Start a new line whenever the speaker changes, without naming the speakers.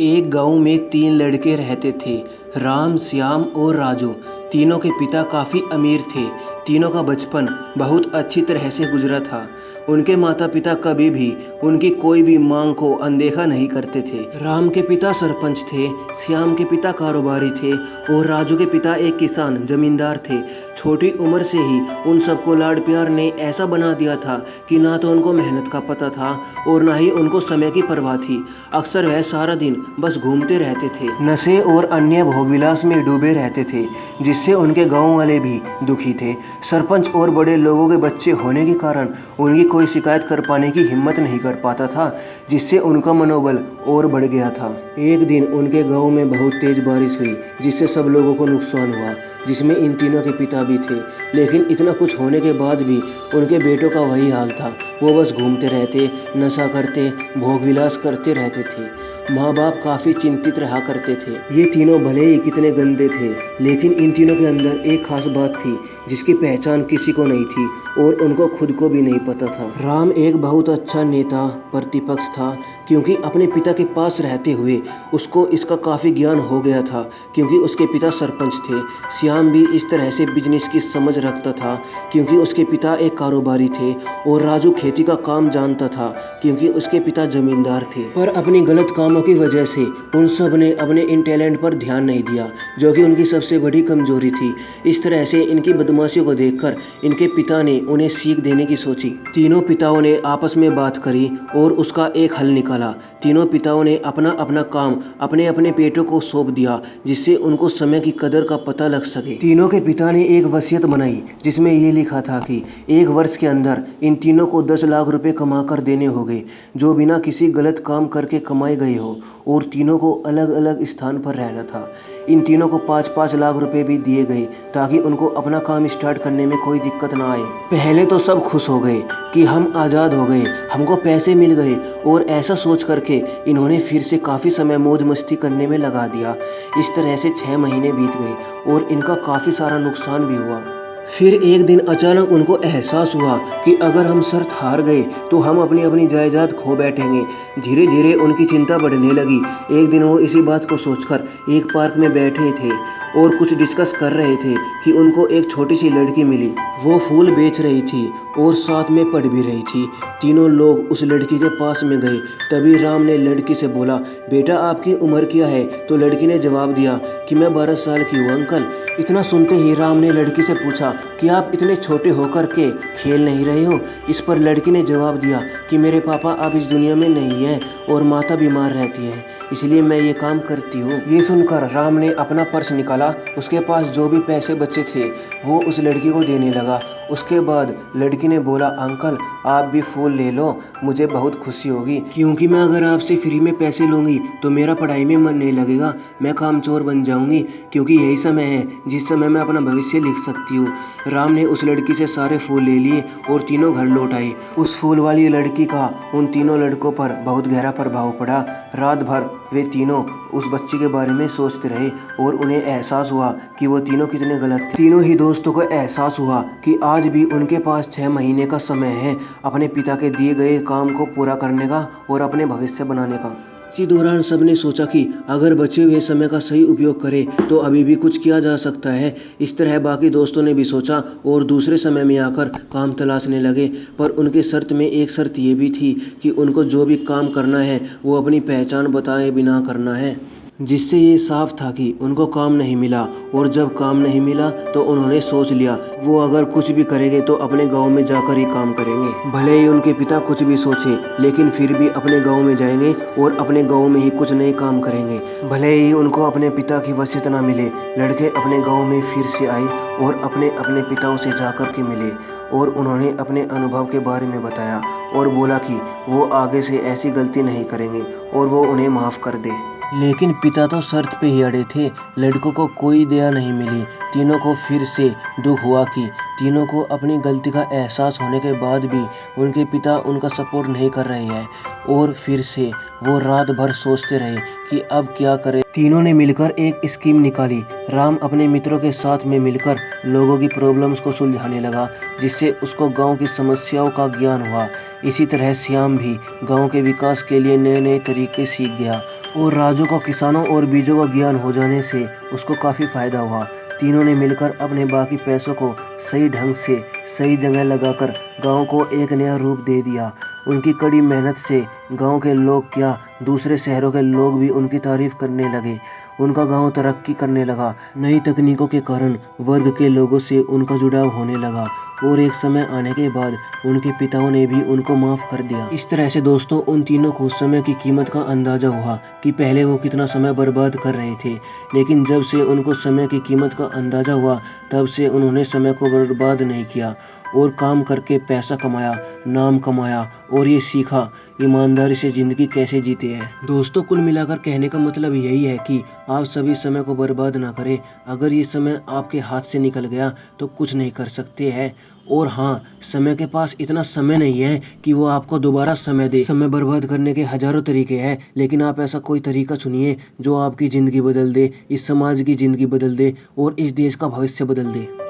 एक गांव में 3 लड़के रहते थे, राम, श्याम और राजू। तीनों के पिता काफ़ी अमीर थे। तीनों का बचपन बहुत अच्छी तरह से गुजरा था। उनके माता पिता कभी भी उनकी कोई भी मांग को अनदेखा नहीं करते थे। राम के पिता सरपंच थे, श्याम के पिता कारोबारी थे और राजू के पिता एक किसान जमींदार थे। छोटी उम्र से ही उन सबको लाड प्यार ने ऐसा बना दिया था कि ना तो उनको मेहनत का पता था और ना ही उनको समय की परवाह थी। अक्सर वह सारा दिन बस घूमते रहते थे, नशे और अन्य भोगविलास में डूबे रहते थे, जिससे उनके गांव वाले भी दुखी थे। सरपंच और बड़े लोगों के बच्चे होने के कारण उनकी कोई शिकायत कर पाने की हिम्मत नहीं कर पाता था, जिससे उनका मनोबल और बढ़ गया था। एक दिन उनके गांव में बहुत तेज बारिश हुई, जिससे सब लोगों को नुकसान हुआ, जिसमें इन तीनों के पिता भी थे। लेकिन इतना कुछ होने के बाद भी उनके बेटों का वही हाल था। वो बस घूमते रहते, नशा करते, भोगविलास करते रहते थे। माँ बाप काफ़ी चिंतित रहा करते थे। ये तीनों भले ही कितने गंदे थे, लेकिन इन तीनों के अंदर एक खास बात थी जिसकी पहचान किसी को नहीं थी और उनको खुद को भी नहीं पता था। राम एक बहुत अच्छा नेता प्रतिपक्ष था, क्योंकि अपने पिता के पास रहते हुए उसको इसका काफ़ी ज्ञान हो गया था, क्योंकि उसके पिता सरपंच थे। श्याम भी इस तरह से बिजनेस की समझ रखता था, क्योंकि उसके पिता एक कारोबारी थे और राजू खेती का काम जानता था, क्योंकि उसके पिता जमींदार थे। पर अपनी गलत कामों की वजह से उन सब ने अपने इन टैलेंट पर ध्यान नहीं दिया, जो कि उनकी सबसे बड़ी कमजोरी थी। इस तरह से इनकी बदमाशियों को देखकर इनके पिता ने उन्हें सीख देने की सोची। तीनों पिताओं ने आपस में बात करी और उसका एक हल निकाला। तीनों पिताओं ने अपना अपना काम अपने अपने बेटों को सौंप दिया, जिससे उनको समय की कदर का पता लग सके। तीनों के पिता ने एक वसीयत बनाई, जिसमें ये लिखा था कि 1 वर्ष के अंदर इन तीनों को 10 लाख रुपए कमा कर देने होंगे, जो बिना किसी गलत काम करके कमाए गए हो, और तीनों को अलग अलग स्थान पर रहना था। इन तीनों को 5-5 लाख रुपए भी दिए गए, ताकि उनको अपना काम स्टार्ट करने में कोई दिक्कत ना आए। पहले तो सब खुश हो गए कि हम आज़ाद हो गए, हमको पैसे मिल गए, और ऐसा सोच करके इन्होंने फिर से काफ़ी समय मौज मस्ती करने में लगा दिया। इस तरह से 6 महीने बीत गए और इनका काफ़ी सारा नुकसान भी हुआ। फिर एक दिन अचानक उनको एहसास हुआ कि अगर हम शर्त हार गए तो हम अपनी अपनी जायदाद खो बैठेंगे। धीरे धीरे उनकी चिंता बढ़ने लगी। एक दिन वो इसी बात को सोचकर एक पार्क में बैठे थे और कुछ डिस्कस कर रहे थे कि उनको एक छोटी सी लड़की मिली। वो फूल बेच रही थी और साथ में पढ़ भी रही थी। तीनों लोग उस लड़की के पास में गए। तभी राम ने लड़की से बोला, बेटा आपकी उम्र क्या है? तो लड़की ने जवाब दिया कि मैं 12 साल की हूँ अंकल। इतना सुनते ही राम ने लड़की से पूछा कि आप इतने छोटे होकर के खेल नहीं रहे हो? इस पर लड़की ने जवाब दिया कि मेरे पापा अब इस दुनिया में नहीं है और माता बीमार रहती है, इसलिए मैं ये काम करती हूँ। ये सुनकर राम ने अपना पर्स निकाला। उसके पास जो भी पैसे बचे थे वो उस लड़की को देने लगा। उसके बाद लड़की ने बोला, अंकल आप भी फूल ले लो, मुझे बहुत खुशी होगी, क्योंकि मैं अगर आपसे फ्री में पैसे लूँगी तो मेरा पढ़ाई में मन नहीं लगेगा, मैं कामचोर बन जाऊँगी, क्योंकि यही समय है जिस समय मैं अपना भविष्य लिख सकती हूँ। राम ने उस लड़की से सारे फूल ले लिए और तीनों घर लौट आए। उस फूल वाली लड़की का उन तीनों लड़कों पर बहुत गहरा प्रभाव पड़ा। रात भर वे तीनों उस बच्ची के बारे में सोचते रहे और उन्हें एहसास हुआ कि वो तीनों कितने गलत थे। तीनों ही दोस्तों को एहसास हुआ कि आज भी उनके पास 6 महीने का समय है अपने पिता के दिए गए काम को पूरा करने का और अपने भविष्य बनाने का। इसी दौरान सबने सोचा कि अगर बचे हुए समय का सही उपयोग करें तो अभी भी कुछ किया जा सकता है। इस तरह बाकी दोस्तों ने भी सोचा और दूसरे समय में आकर काम तलाशने लगे। पर उनके शर्त में एक शर्त ये भी थी कि उनको जो भी काम करना है वो अपनी पहचान बताए बिना करना है, जिससे ये साफ था कि उनको काम नहीं मिला। और जब काम नहीं मिला तो उन्होंने सोच लिया वो अगर कुछ भी करेंगे तो अपने गांव में जाकर ही काम करेंगे। भले ही उनके पिता कुछ भी सोचे, लेकिन फिर भी अपने गांव में जाएंगे और अपने गांव में ही कुछ नए काम करेंगे। भले ही उनको अपने पिता की वसीयत ना मिले, लड़के अपने गाँव में फिर से आए और अपने अपने पिताओं से जाकर के मिले और उन्होंने अपने अनुभव के बारे में बताया और बोला कि वो आगे से ऐसी गलती नहीं करेंगे और वो उन्हें माफ़ कर दे। लेकिन पिता तो शर्त पे ही अड़े थे। लड़कों को कोई दया नहीं मिली। तीनों को फिर से दुख हुआ कि तीनों को अपनी गलती का एहसास होने के बाद भी उनके पिता उनका सपोर्ट नहीं कर रहे हैं, और फिर से वो रात भर सोचते रहे कि अब क्या करें। तीनों ने मिलकर एक स्कीम निकाली। राम अपने मित्रों के साथ में मिलकर लोगों की प्रॉब्लम्स को सुलझाने लगा, जिससे उसको गांव की समस्याओं का ज्ञान हुआ। इसी तरह श्याम भी गांव के विकास के लिए नए नए तरीके सीख गया और राजू को किसानों और बीजों का ज्ञान हो जाने से उसको काफ़ी फ़ायदा हुआ। तीनों ने मिलकर अपने बाकी पैसों को सही ढंग से सही जगह लगाकर गांव को एक नया रूप दे दिया। उनकी कड़ी मेहनत से गांव के लोग क्या, दूसरे शहरों के लोग भी उनकी तारीफ करने लगे। उनका गांव तरक्की करने लगा। नई तकनीकों के कारण वर्ग के लोगों से उनका जुड़ाव होने लगा और एक समय आने के बाद उनके पिताओं ने भी उनको माफ़ कर दिया। इस तरह से दोस्तों उन तीनों को समय की कीमत का अंदाज़ा हुआ कि पहले वो कितना समय बर्बाद कर रहे थे, लेकिन जब से उनको समय की कीमत का अंदाज़ा हुआ तब से उन्होंने समय को बर्बाद नहीं किया और काम करके पैसा कमाया, नाम कमाया और ये सीखा ईमानदारी से ज़िंदगी कैसे जीते हैं। दोस्तों कुल मिलाकर कहने का मतलब यही है कि आप सभी समय को बर्बाद ना करें। अगर ये समय आपके हाथ से निकल गया तो कुछ नहीं कर सकते हैं। और हाँ, समय के पास इतना समय नहीं है कि वो आपको दोबारा समय दे। समय बर्बाद करने के हज़ारों तरीके हैं, लेकिन आप ऐसा कोई तरीका चुनिए जो आपकी ज़िंदगी बदल दे, इस समाज की ज़िंदगी बदल दे और इस देश का भविष्य बदल दे।